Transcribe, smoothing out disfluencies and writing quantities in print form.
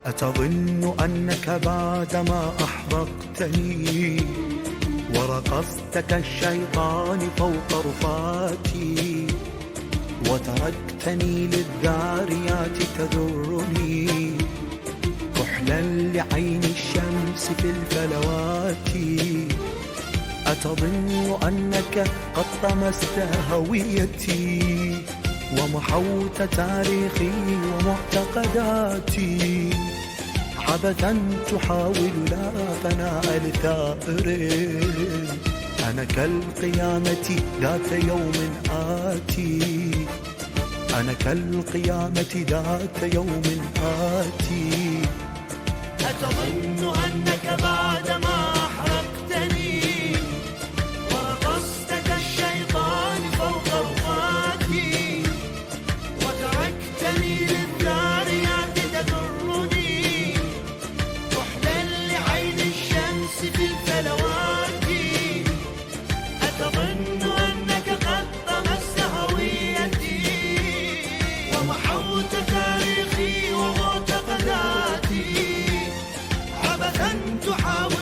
أتظن أنك بعدما أحرقتني ورقصت كالشيطان فوق رفاتي وتركتني للذاريات تذرني كحلا لعين الشمس في الفلوات؟ أتظن أنك قد طمست هويتي ومحوت تاريخي ومعتقداتي عبثا تحاول لا فناء لثائر؟ أنا كالقيامة ذات يوم آتي، أنا كالقيامة ذات يوم آتي. أتظن أنك بعدما أحرقتني ورقصت كالشيطان فوق رفاتي وتركتني للذاريات تذرني كحلا لعين الشمس في الفلوات؟